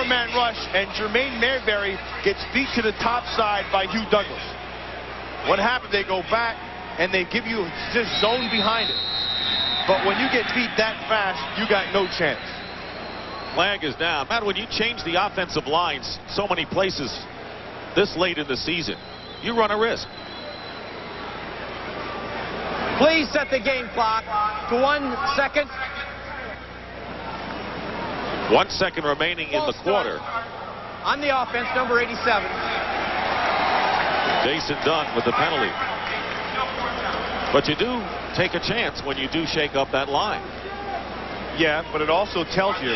four-man rush, and Jermaine Mayberry gets beat to the top side by Hugh Douglas. What happened? They go back, and they give you this zone behind it. But when you get beat that fast, you got no chance. Flag is down. Matt, when you change the offensive lines so many places this late in the season, you run a risk. Please set the game clock to 1 second. 1 second remaining in the quarter. On the offense, number 87. Jason Dunn with the penalty. But you do take a chance when you do shake up that line. Yeah, but it also tells you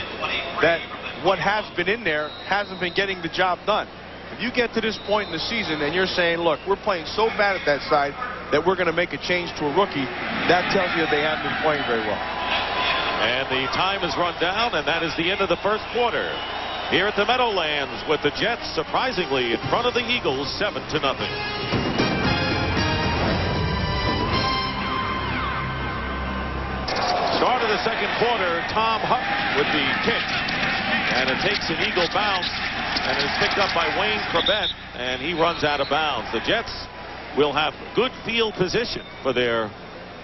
that what has been in there hasn't been getting the job done. If you get to this point in the season and you're saying, look, we're playing so bad at that side that we're going to make a change to a rookie, that tells you that they haven't been playing very well. And the time is run down, and that is the end of the first quarter. Here at the Meadowlands with the Jets surprisingly in front of the Eagles 7-0. Start of the second quarter, Tom Hutton with the kick. And it takes an Eagle bounce and is picked up by Wayne Corbett, and he runs out of bounds. The Jets will have good field position for their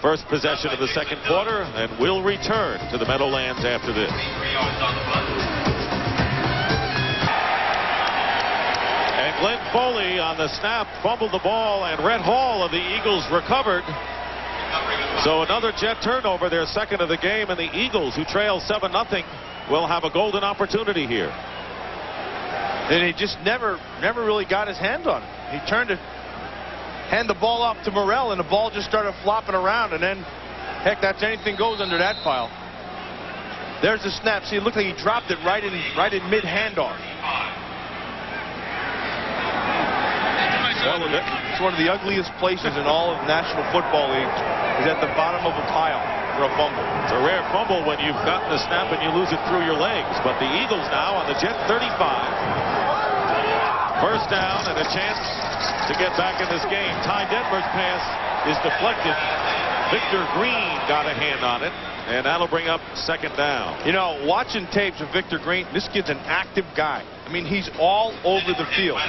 first possession of the second quarter and will return to the Meadowlands after this. And Glenn Foley on the snap fumbled the ball, and Rhett Hall of the Eagles recovered. So another Jet turnover, their second of the game, and the Eagles, who trail 7-0, will have a golden opportunity here. And he just never really got his hand on it. He turned to hand the ball off to Morrell, and the ball just started flopping around, and then, heck, that's anything goes under that pile. There's the snap. See, it looked like he dropped it right in mid-handoff. It's one of the ugliest places in all of National Football League, is at the bottom of a pile for a fumble. It's a rare fumble when you've gotten the snap and you lose it through your legs. But the Eagles now on the Jet 35. First down and a chance to get back in this game. Ty Detmer's pass is deflected. Victor Green got a hand on it, and that'll bring up second down. You know, watching tapes of Victor Green, this kid's an active guy. I mean, he's all over the field.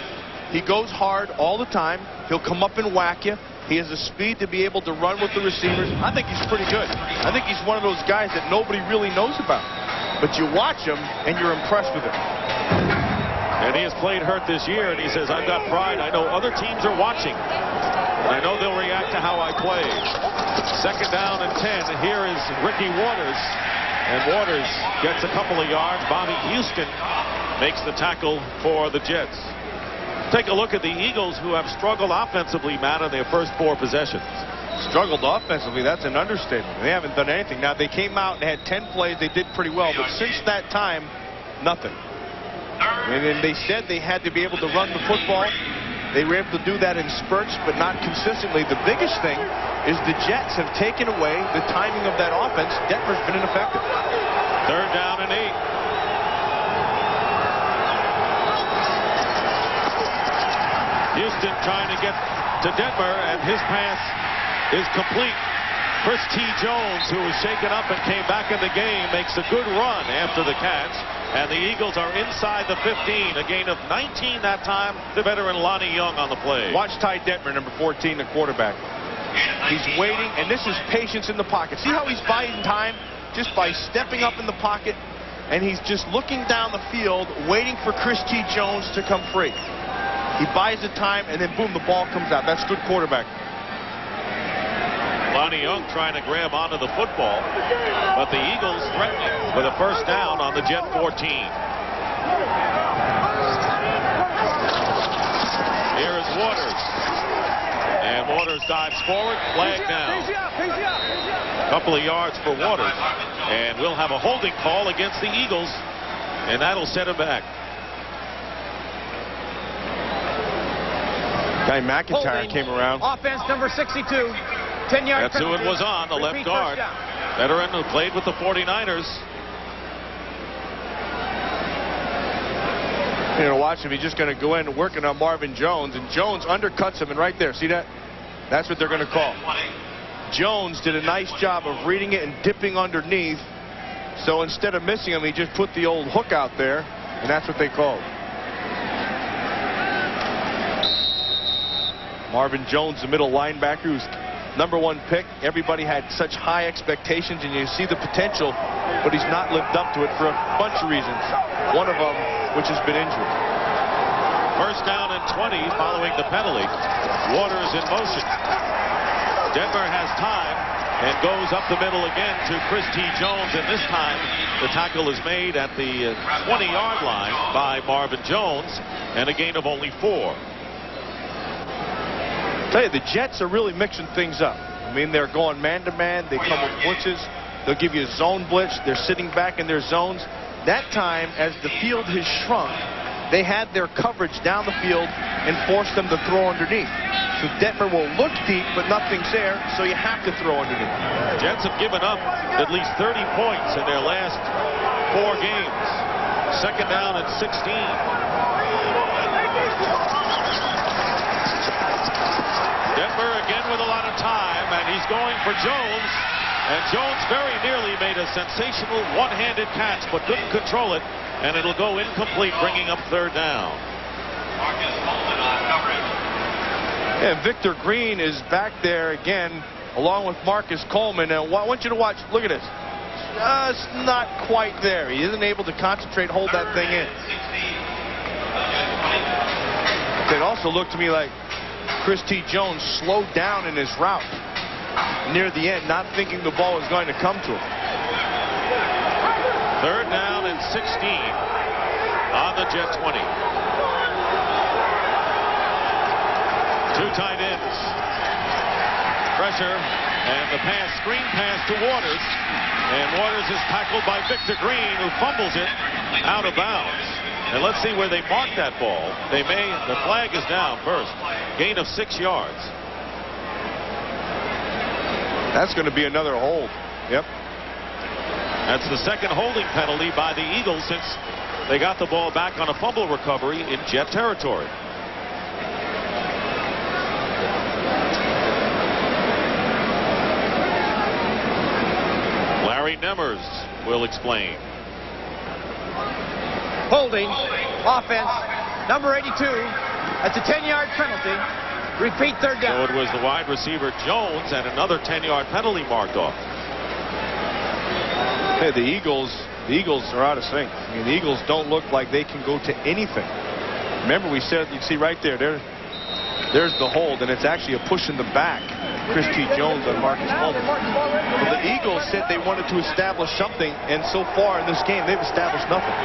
He goes hard all the time. He'll come up and whack you. He has the speed to be able to run with the receivers. I think he's pretty good. I think he's one of those guys that nobody really knows about. But you watch him, and you're impressed with him. And he has played hurt this year, and he says, I've got pride. I know other teams are watching. And I know they'll react to how I play. Second down and 10. Here is Ricky Waters. And Waters gets a couple of yards. Bobby Houston makes the tackle for the Jets. Take a look at the Eagles, who have struggled offensively, Matt, in their first 4 possessions. Struggled offensively, that's an understatement. They haven't done anything. Now, they came out and had 10 plays. They did pretty well. But since that time, nothing. And then they said they had to be able to run the football. They were able to do that in spurts, but not consistently. The biggest thing is the Jets have taken away the timing of that offense. Detmer's been ineffective. Third down and 8. Houston trying to get to Detmer, and his pass is complete. Chris T. Jones, who was shaken up and came back in the game, makes a good run after the catch. And the Eagles are inside the 15. A gain of 19 that time. The veteran Lonnie Young on the play. Watch Ty Detmer, number 14, the quarterback. He's waiting, and this is patience in the pocket. See how he's buying time? Just by stepping up in the pocket, and he's just looking down the field, waiting for Chris T. Jones to come free. He buys the time, and then boom, the ball comes out. That's good quarterback. Lonnie Young trying to grab onto the football, but the Eagles threatening with a first down on the Jet 14. Here is Waters. And Waters dives forward, flag down. A couple of yards for Waters. And we'll have a holding call against the Eagles, and that'll set him back. Guy McIntyre came around. Offense number 62. 10-yard. That's who it was on, the left guard. Veteran who played with the 49ers. You're going to watch him. He's just going to go in and working on Marvin Jones, and Jones undercuts him, and right there, see that? That's what they're going to call. Jones did a nice job of reading it and dipping underneath. So instead of missing him, he just put the old hook out there, and that's what they called. Marvin Jones, the middle linebacker, who's #1 pick. Everybody had such high expectations, and you see the potential, but he's not lived up to it for a bunch of reasons. One of them, which has been injury. First down and 20 following the penalty. Waters in motion. Denver has time and goes up the middle again to Chris T. Jones, and this time the tackle is made at the 20-yard line by Marvin Jones, and a gain of only 4. Tell you, the Jets are really mixing things up. I mean, they're going man-to-man. They come with blitzes. They'll give you a zone blitz. They're sitting back in their zones. That time, as the field has shrunk, they had their coverage down the field and forced them to throw underneath. So Denver will look deep, but nothing's there, so you have to throw underneath. Jets have given up at least 30 points in their last 4 games. Second down and 16. Denver again with a lot of time, and he's going for Jones. And Jones very nearly made a sensational one-handed catch, but couldn't control it, and it'll go incomplete, bringing up third down. And Victor Green is back there again, along with Marcus Coleman. And I want you to watch. Look at this. Just not quite there. He isn't able to concentrate, hold that thing in. It also looked to me like Chris T. Jones slowed down in his route near the end, not thinking the ball was going to come to him. Third down and 16 on the Jet 20. 2 tight ends. Pressure, and the pass, screen pass to Waters. And Waters is tackled by Victor Green, who fumbles it out of bounds. And let's see where they mark that ball. The flag is down first. Gain of 6 yards. That's going to be another hold. Yep. That's the second holding penalty by the Eagles since they got the ball back on a fumble recovery in Jet territory. Larry Nemmers will explain. Holding, offense, number 82. That's a 10-yard penalty. Repeat, third down. So it was the wide receiver Jones, and another 10-yard penalty marked off. Hey, the Eagles are out of sync. I mean, the Eagles don't look like they can go to anything. Remember, we said, you see right there's the hold, and it's actually a push in the back. Chris T. Jones on Marcus Coleman. But the Eagles said they wanted to establish something, and so far in this game, they've established nothing.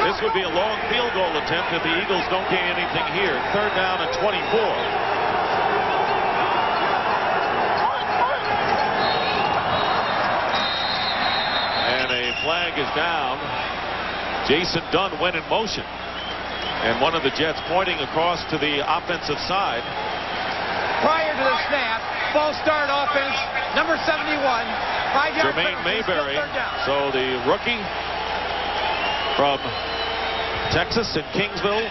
This would be a long field goal attempt if the Eagles don't gain anything here. Third down and 24. And a flag is down. Jason Dunn went in motion. And one of the Jets pointing across to the offensive side. Prior to the snap, false start offense, number 71. 5-yard Jermaine penalty, Mayberry. third down. So the rookie from Texas in Kingsville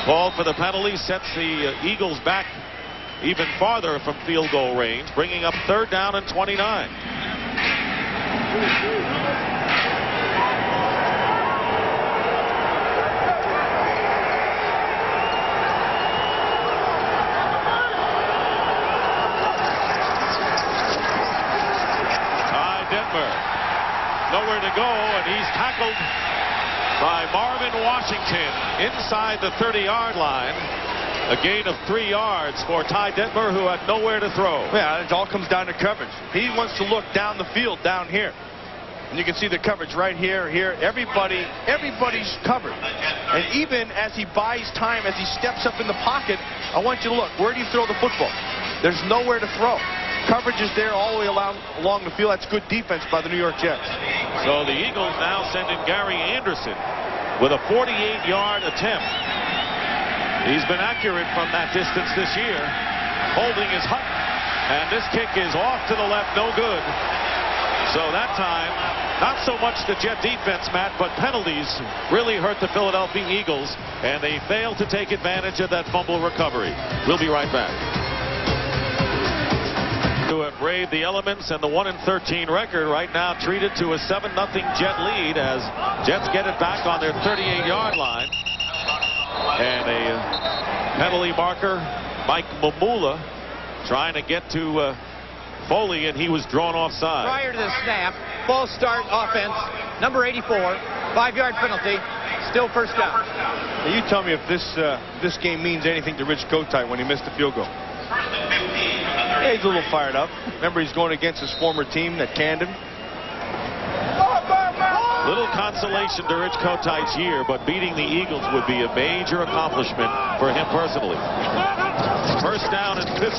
called for the penalty, sets the Eagles back even farther from field goal range, bringing up third down and 29. Ty Detmer nowhere to go, and he's tackled by Marvin Washington inside the 30-yard line. A gain of 3 yards for Ty Detmer, who had nowhere to throw. Yeah, it all comes down to coverage. He wants to look down the field down here. And you can see the coverage right here. Everybody's covered. And even as he buys time, as he steps up in the pocket, I want you to look. Where do you throw the football? There's nowhere to throw. Coverage is there all the way along the field. That's good defense by the New York Jets. So the Eagles now send in Gary Anderson with a 48-yard attempt. He's been accurate from that distance this year. Holding is Hutton. And this kick is off to the left, no good. So that time, not so much the Jet defense, Matt, but penalties really hurt the Philadelphia Eagles, and they failed to take advantage of that fumble recovery. We'll be right back. who have braved the elements and the 1-13 record right now treated to a 7-0 Jet lead as Jets get it back on their 38-yard line. And a penalty marker, Mike Mamula, trying to get to Foley, and he was drawn offside. Prior to the snap, false start offense, number 84, 5-yard penalty, still first down. Now you tell me if this game means anything to Rich Kotite when he missed the field goal. Yeah, he's a little fired up. Remember, he's going against his former team that canned him. Little consolation to Rich Kotite's year, but beating the Eagles would be a major accomplishment for him personally. First down and 15.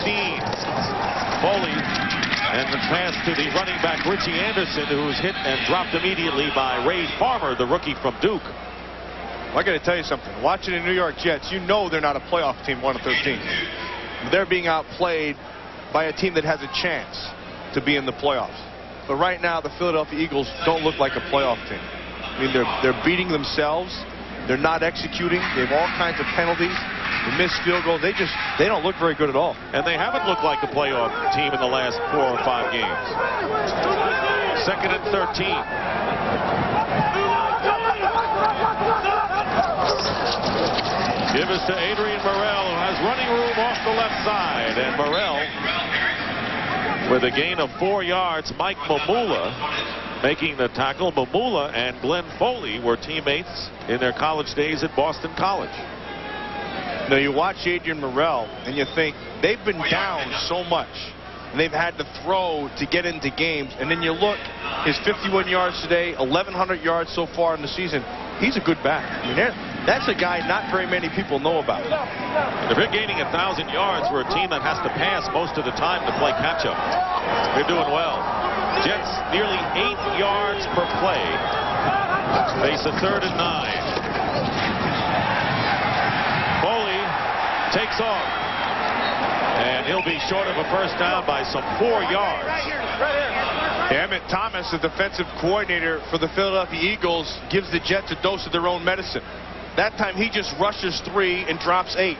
Foley, and the pass to the running back Richie Anderson, who was hit and dropped immediately by Ray Farmer, the rookie from Duke. I got to tell you something. Watching the New York Jets, you know they're not a playoff team, 1-13. They're being outplayed by a team that has a chance to be in the playoffs. But right now, the Philadelphia Eagles don't look like a playoff team. I mean, they're beating themselves. They're not executing. They have all kinds of penalties. They miss field goals. They don't look very good at all. And they haven't looked like a playoff team in the last 4 or 5 games. Second and 13. Give us to Adrian Morrell, who has running room off the left side. And Morrell, with a gain of 4 yards, Mike Mamula making the tackle. Mamula and Glenn Foley were teammates in their college days at Boston College. Now you watch Adrian Morrell and you think they've been down so much and they've had to throw to get into games, and then you look, his 51 yards today, 1,100 yards so far in the season. He's a good back. I mean, that's a guy not very many people know about. If you're gaining 1,000 yards for a team that has to pass most of the time to play catch-up, they're doing well. Jets nearly 8 yards per play. Face a 3rd and 9. Foley takes off, and he'll be short of a first down by some 4 yards. Emmett Thomas, the defensive coordinator for the Philadelphia Eagles, gives the Jets a dose of their own medicine. That time he just rushes 3 and drops 8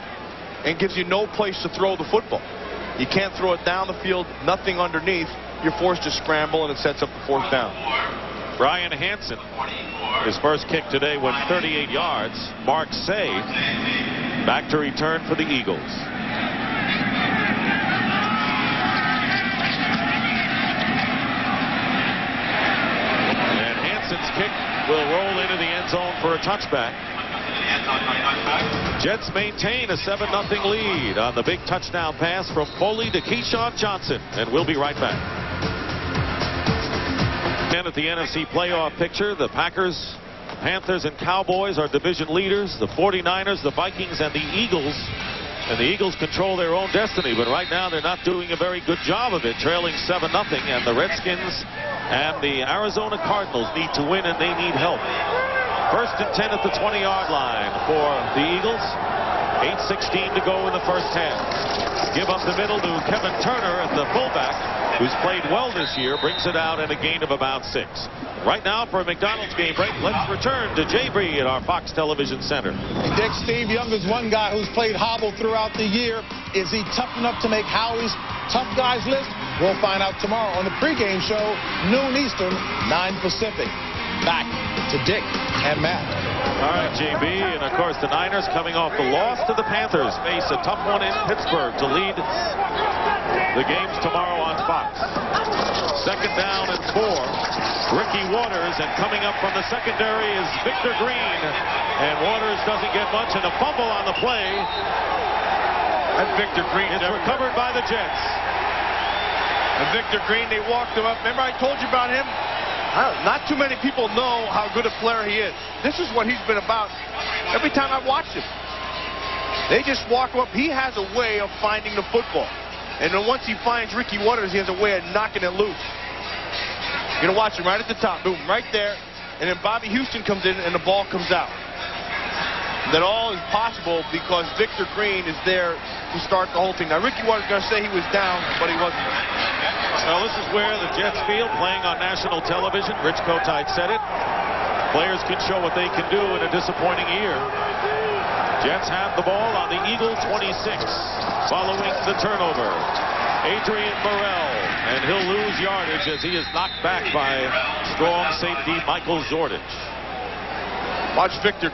and gives you no place to throw the football. You can't throw it down the field, nothing underneath. You're forced to scramble, and it sets up the 4th down. Brian Hansen, his first kick today went 38 yards. Mark Say back to return for the Eagles. And Hansen's kick will roll into the end zone for a touchback. Jets maintain a 7-0 lead on the big touchdown pass from Foley to Keyshawn Johnson, and we'll be right back. Again, at the NFC playoff picture, the Packers, Panthers, and Cowboys are division leaders. The 49ers, the Vikings, and the Eagles. And the Eagles control their own destiny, but right now they're not doing a very good job of it, trailing 7-0. And the Redskins and the Arizona Cardinals need to win, and they need help. First and 10 at the 20-yard line for the Eagles. 8:16 to go in the first half. Give up the middle to Kevin Turner at the fullback, who's played well this year, brings it out at a gain of about 6. Right now for a McDonald's game break, let's return to Jay Bree at our Fox Television Center. Dick, Steve Young is one guy who's played hobble throughout the year. Is he tough enough to make Howie's tough guys list? We'll find out tomorrow on the pregame show, noon Eastern, 9 Pacific. Back to Dick and Matt. All right, JB, and of course the Niners, coming off the loss to the Panthers, face a tough one in Pittsburgh to lead the games tomorrow on Fox. Second down and 4. Ricky Waters, and coming up from the secondary is Victor Green. And Waters doesn't get much, and a fumble on the play. And Victor Green is recovered by the Jets. And Victor Green, they walked him up. Remember I told you about him? Not too many people know how good a player he is. This is what he's been about every time I've watched him. They just walk him up. He has a way of finding the football. And then once he finds Ricky Waters, he has a way of knocking it loose. You're going to watch him right at the top. Boom, right there. And then Bobby Houston comes in and the ball comes out. That all is possible because Victor Green is there to start the whole thing. Now, Ricky Waters is going to say he was down, but he wasn't. Well, this is where the Jets feel, playing on national television. Rich Kotite said it. Players can show what they can do in a disappointing year. Jets have the ball on the Eagle 26 following the turnover. Adrian Morrell And he'll lose yardage as he is knocked back by strong safety Michael Zordich. Watch Victor